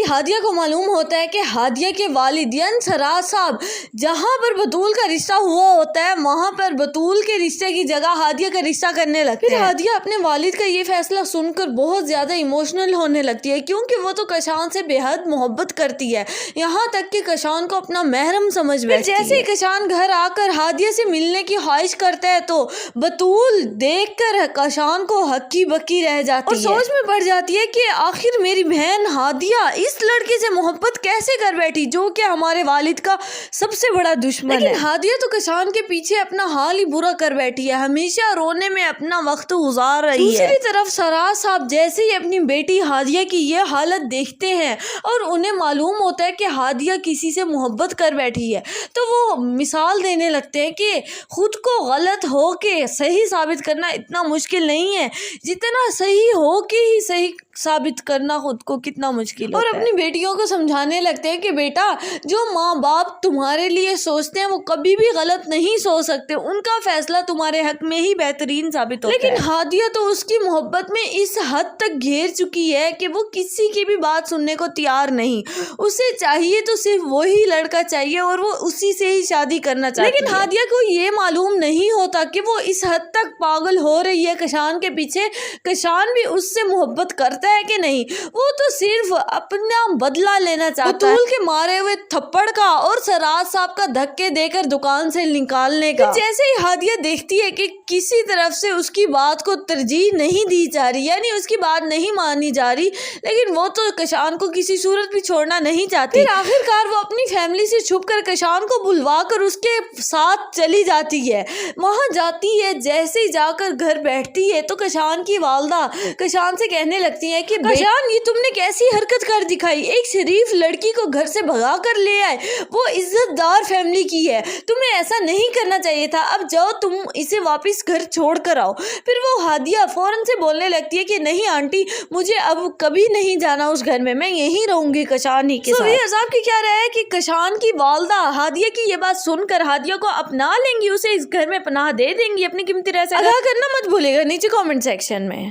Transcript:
ہادیہ کو معلوم ہوتا ہے کہ ہادیہ کے والد یعنی سراج صاحب جہاں پر بطول کا رشتہ ہوا ہوتا ہے وہاں پر بطول کے رشتے کی جگہ ہادیہ کا رشتہ کرنے لگتے ہیں۔ پھر ہادیہ اپنے والد کا یہ فیصلہ سن کر بہت زیادہ ایموشنل ہونے لگتی ہے کیونکہ وہ تو کشان سے بے حد محبت کرتی ہے، یہاں تک کہ کشان کو اپنا محرم سمجھ بیٹھتی ہے۔ جیسے ہی کشان گھر آ کر ہادیہ سے ملنے کی خواہش کرتا ہے تو بطول دیکھ کر کشان کو ہکی بکی رہ جاتی ہے اور سوچ میں پڑ جاتی ہے کہ آخر میری بہن ہادیہ اس لڑکے سے محبت کیسے کر بیٹھی جو کہ ہمارے والد کا سب سے بڑا دشمن ہے۔ لیکن ہادیہ تو کشان کے پیچھے اپنا حال ہی برا کر بیٹھی ہے، ہمیشہ رونے میں اپنا وقت گزار رہی ہے۔ دوسری طرف سراج صاحب جیسے ہی اپنی بیٹی ہادیہ کی یہ حالت دیکھتے ہیں اور انہیں معلوم ہوتا ہے کہ ہادیہ کسی سے محبت کر بیٹھی ہے تو وہ مثال دینے لگتے ہیں کہ خود کو غلط ہو کے صحیح ثابت کرنا اتنا مشکل نہیں ہے جتنا صحیح ہو کے ہی صحیح ثابت کرنا خود کو کتنا مشکل ہوتا ہے۔ اور اپنی بیٹیوں کو سمجھانے لگتے ہیں کہ بیٹا جو ماں باپ تمہارے لیے سوچتے ہیں وہ کبھی بھی غلط نہیں سوچ سکتے، ان کا فیصلہ تمہارے حق میں ہی بہترین ثابت ہوتا ہے۔ لیکن ہادیہ تو اس کی محبت میں اس حد تک گھیر چکی ہے کہ وہ کسی کی بھی بات سننے کو تیار نہیں، اسے چاہیے تو صرف وہی لڑکا چاہیے اور وہ اسی سے ہی شادی کرنا چاہتی ہے۔ لیکن ہادیہ کو یہ معلوم نہیں ہوتا کہ وہ اس حد تک پاگل ہو رہی ہے کشان کے پیچھے، کشان بھی اس سے محبت کرتا ہے کہ نہیں، وہ تو صرف اپنا بدلہ لینا چاہتا ہے، بطول کے مارے ہوئے تھپڑ کا اور سراج صاحب کا دھکے دے کر دکان سے نکالنے کا۔ جیسے ہی ہادیہ دیکھتی ہے کہ کسی طرف سے اس کی بات کو ترجیح نہیں دی جا رہی یعنی اس کی بات نہیں مانی جا رہی، لیکن وہ تو کشان کو کسی صورت بھی چھوڑنا نہیں چاہتی، پھر آخر کار وہ اپنی فیملی سے چھپ کر کشان کو بلوا کر اس کے ساتھ چلی جاتی ہے۔ وہاں جاتی ہے، جیسے ہی جا کر گھر بیٹھتی ہے تو کشان کی والدہ کشان سے کہنے لگتی ہے کہ کشان یہ تم نے کیسی حرکت کر دکھائی، ایک شریف لڑکی کو گھر سے بھگا کر لے آئے، وہ عزت دار فیملی کی ہے، تمہیں ایسا نہیں کرنا چاہیے تھا، اب جاؤ تم اسے واپس گھر چھوڑ کر آؤ۔ پھر وہ ہادیہ فوراً سے بولنے لگتی ہے کہ نہیں آنٹی مجھے اب کبھی نہیں جانا اس گھر میں یہیں رہوں گی کشان ہی کے ساتھ۔ سبھی عذاب کی کیا رائے ہے کہ کشان کی والدہ ہادیہ کی یہ بات سن کر ہادیہ کو اپنا لیں گی، اسے اس گھر میں پناہ دے دیں گی، اپنی قیمتی رائے سے آگاہ کرنا مت بھولے گا نیچے کامنٹ سیکشن میں۔